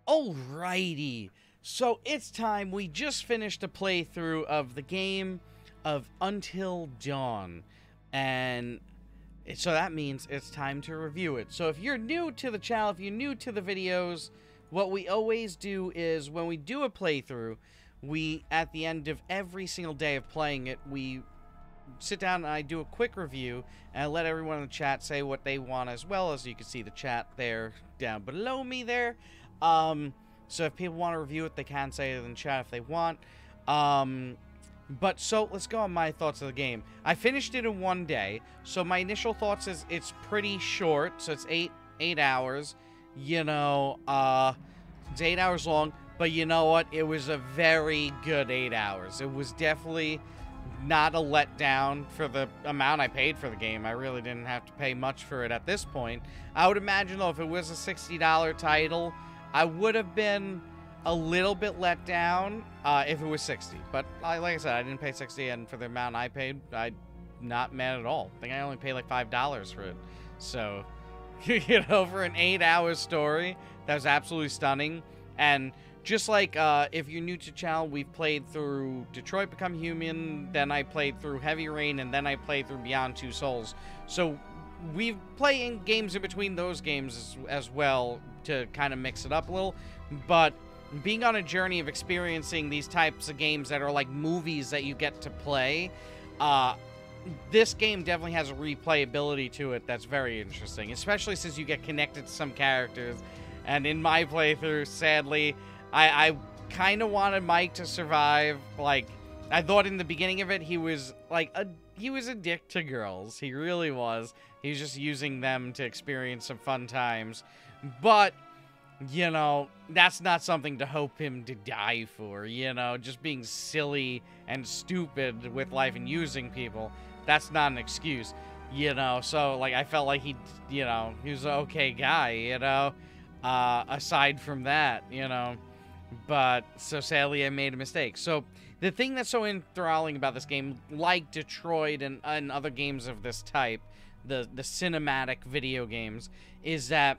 Alrighty, so it's time. We just finished a playthrough of the game of Until Dawn, and so that means it's time to review it. So if you're new to the channel, if you're new to the videos, what we always do is when we do a playthrough, we, at the end of every single day of playing it, we sit down and I do a quick review and I let everyone in the chat say what they want, as well as you can see the chat there down below me there. So if people want to review it, they can say it in the chat if they want. But so let's go on my thoughts of the game. I finished it in one day, so my initial thoughts is it's pretty short, so it's eight hours. You know, it's 8 hours long, but you know what? It was a very good 8 hours. It was definitely not a letdown for the amount I paid for the game. I really didn't have to pay much for it at this point. I would imagine, though, if it was a $60 title, I would have been a little bit let down if it was 60. But like I said, I didn't pay 60, and for the amount I paid, I'm not mad at all. I think I only paid like $5 for it. So, you know, for an 8-hour story, that was absolutely stunning. And just like if you're new to the channel, we've played through Detroit Become Human, then I played through Heavy Rain, and then I played through Beyond Two Souls. So we've played games in between those games as well to kind of mix it up a little. But being on a journey of experiencing these types of games that are like movies that you get to play, this game definitely has a replayability to it that's very interesting, especially since you get connected to some characters. And in my playthrough, sadly, I kind of wanted Mike to survive. Like, I thought in the beginning of it, he was like he was a dick to girls. He really was. He was just using them to experience some fun times. But, you know, that's not something to hope him to die for, you know? Just being silly and stupid with life and using people, that's not an excuse, you know? So, like, I felt like he was an okay guy, you know? Aside from that, you know? But, so sadly, I made a mistake. So, the thing that's so enthralling about this game, like Detroit and other games of this type, the cinematic video games, is that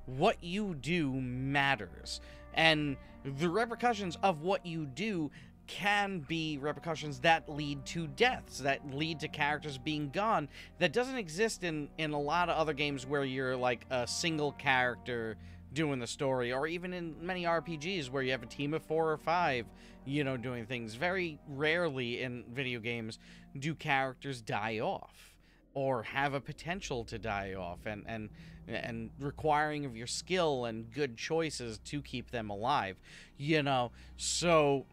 what you do matters. And the repercussions of what you do can be repercussions that lead to deaths, that lead to characters being gone. That doesn't exist in a lot of other games where you're like a single character doing the story, or even in many RPGs where you have a team of 4 or 5, you know, doing things. Very rarely in video games do characters die off or have a potential to die off, and requiring of your skill and good choices to keep them alive, you know. So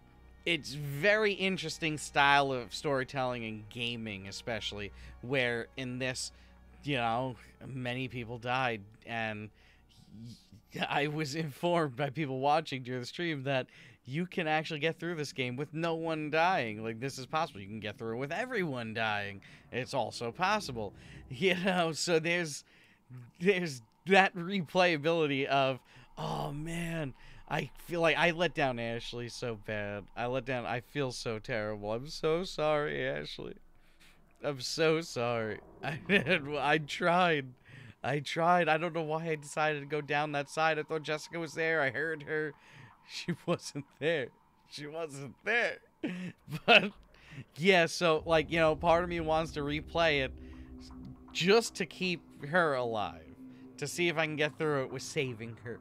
it's very interesting style of storytelling and gaming, especially where in this, you know, many people died. And I was informed by people watching during the stream that you can actually get through this game with no one dying. Like, this is possible. You can get through it with everyone dying. It's also possible, you know. So there's that replayability of, oh man, I feel like I let down Ashley so bad. I feel so terrible. I'm so sorry, Ashley. I'm so sorry. I tried. I don't know why I decided to go down that side. I thought Jessica was there. I heard her. She wasn't there. She wasn't there. But, yeah, so, like, you know, part of me wants to replay it just to keep her alive. To see if I can get through it with saving her.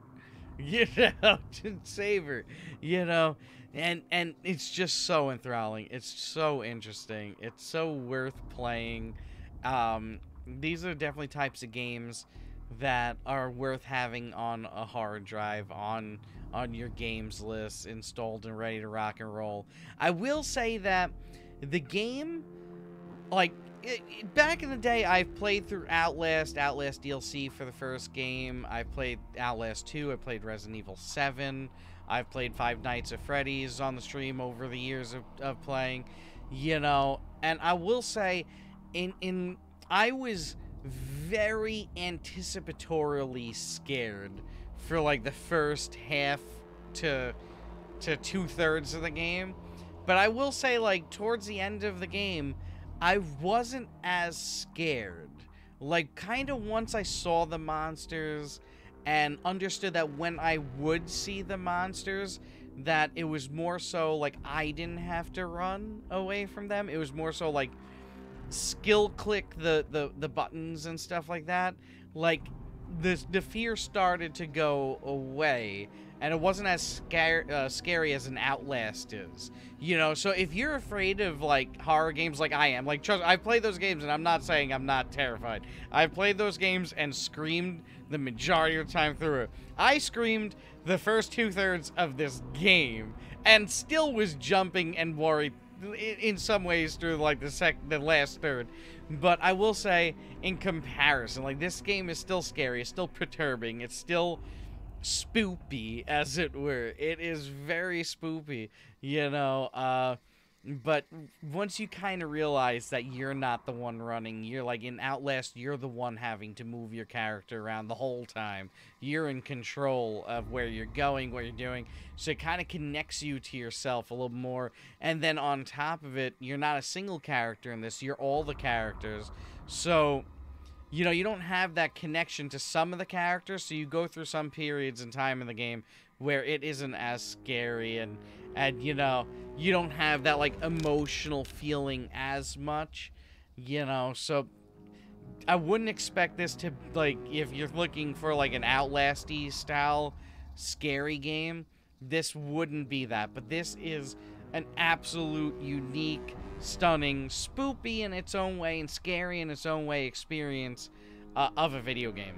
You know, to save her. You know, and it's just so enthralling. It's so interesting. It's so worth playing. These are definitely types of games that are worth having on a hard drive, on your games list, installed and ready to rock and roll. I will say that the game, like, back in the day, I've played through Outlast DLC for the first game. I've played Outlast 2. I played Resident Evil 7. I've played Five Nights at Freddy's on the stream over the years of playing, you know. And I will say, I was very anticipatorily scared for like the first half to 2/3 of the game. But I will say, like, towards the end of the game, I wasn't as scared. Like, kind of once I saw the monsters and understood that when I would see the monsters, that it was more so like I didn't have to run away from them. It was more so like skill click the buttons and stuff like that. Like the fear started to go away, and it wasn't as scary as an Outlast is, you know. So if you're afraid of like horror games like I am, like trust, I've played those games and I'm not saying I'm not terrified. I've played those games and screamed the majority of the time through it. I screamed the first 2/3 of this game and still was jumping and worried in some ways through like the last third. But I will say, in comparison, like, this game is still scary, it's still perturbing, it's still spoopy, as it were. It is very spoopy, you know. But once you kind of realize that you're not the one running, you're like in Outlast, you're the one having to move your character around the whole time. You're in control of where you're going, what you're doing. So it kind of connects you to yourself a little more. And then on top of it, you're not a single character in this, you're all the characters. So, you know, you don't have that connection to some of the characters, so you go through some periods in time in the game where it isn't as scary, and you know, you don't have that like emotional feeling as much, you know. So I wouldn't expect this to, like, if you're looking for like an Outlast-y style scary game, this wouldn't be that. But this is an absolute unique, stunning, spoopy in its own way and scary in its own way experience of a video game.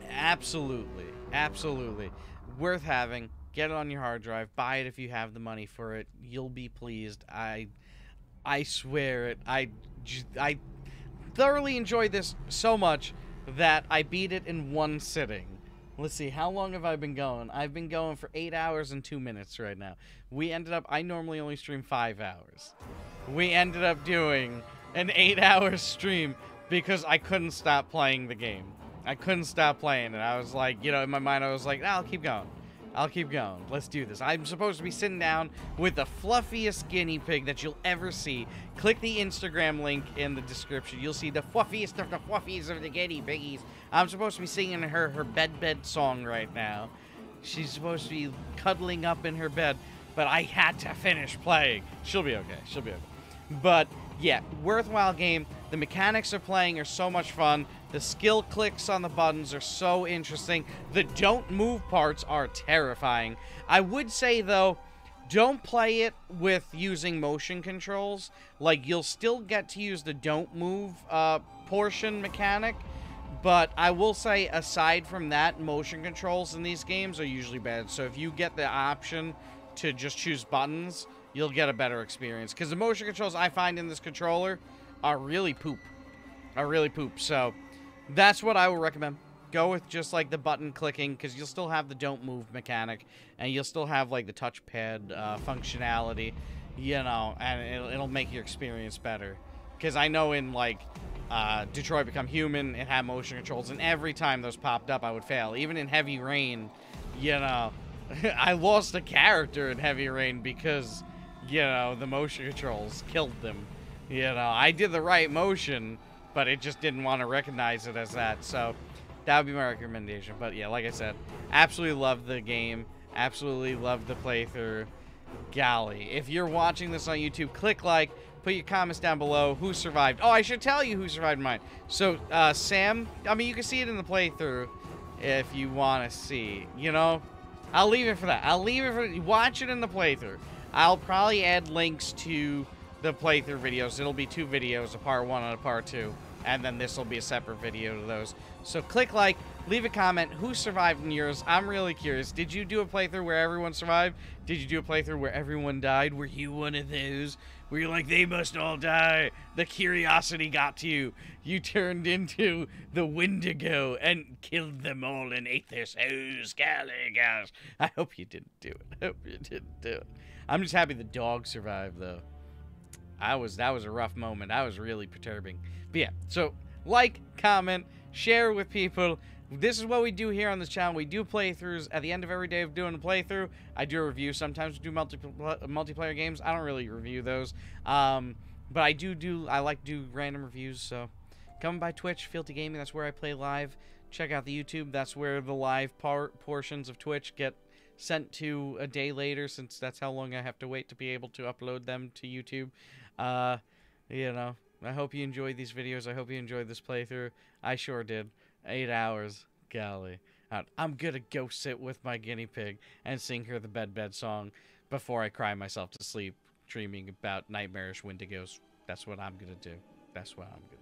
Absolutely, absolutely worth having. Get it on your hard drive. Buy it if you have the money for it. You'll be pleased. I swear it. I thoroughly enjoyed this so much that I beat it in one sitting. Let's see, how long have I been going? I've been going for 8 hours and 2 minutes right now. We ended up, I normally only stream 5 hours. We ended up doing an 8-hour stream because I couldn't stop playing the game. I couldn't stop playing it. I was like, you know, in my mind I was like, nah, I'll keep going. I'll keep going. Let's do this. I'm supposed to be sitting down with the fluffiest guinea pig that you'll ever see. Click the Instagram link in the description. You'll see the fluffiest of the fluffies of the guinea piggies. I'm supposed to be singing her bed song right now. She's supposed to be cuddling up in her bed, but I had to finish playing. She'll be okay. She'll be okay. But yeah, worthwhile game. The mechanics of playing are so much fun. The skill clicks on the buttons are so interesting. The don't move parts are terrifying. I would say, though, don't play it with using motion controls. Like, you'll still get to use the don't move portion mechanic. But I will say, aside from that, motion controls in these games are usually bad. So if you get the option to just choose buttons, you'll get a better experience. Because the motion controls I find in this controller are really poop. So that's what I would recommend. Go with just like the button clicking, because you'll still have the don't move mechanic, and you'll still have like the touchpad functionality, you know, and it'll make your experience better. Because I know in like Detroit Become Human, it had motion controls, and every time those popped up, I would fail. Even in Heavy Rain, you know, I lost a character in Heavy Rain because, you know, the motion controls killed them. You know, I did the right motion, but it just didn't want to recognize it as that. So that would be my recommendation. But yeah, like I said, absolutely love the game. Absolutely love the playthrough. Golly, if you're watching this on YouTube, click like, put your comments down below. Who survived? Oh, I should tell you who survived mine. So, Sam, I mean, you can see it in the playthrough if you want to see. You know, I'll leave it for that. I'll leave it for, watch it in the playthrough. I'll probably add links to the playthrough videos. It'll be 2 videos, a part 1 and a part 2, and then this will be a separate video to those. So click like, leave a comment. Who survived in yours? I'm really curious. Did you do a playthrough where everyone survived? Did you do a playthrough where everyone died? Were you one of those where you're like, they must all die? The curiosity got to you. You turned into the Wendigo and killed them all and ate their souls. Golly gosh. I hope you didn't do it. I hope you didn't do it. I'm just happy the dog survived, though. That was a rough moment. That was really perturbing. But yeah, so like, comment, share with people. This is what we do here on this channel. We do playthroughs. At the end of every day of doing a playthrough, I do a review. Sometimes we do multiplayer games. I don't really review those. But I like to do random reviews. So come by Twitch, Fealty Gaming. That's where I play live check out the YouTube. That's where the live portions of Twitch get sent to a day later, since that's how long I have to wait to be able to upload them to YouTube. You know, I hope you enjoyed these videos. I hope you enjoyed this playthrough. I sure did. 8 hours. Golly. I'm gonna go sit with my guinea pig and sing her the bed song before I cry myself to sleep, dreaming about nightmarish wendigos. That's what I'm gonna do. That's what I'm gonna do.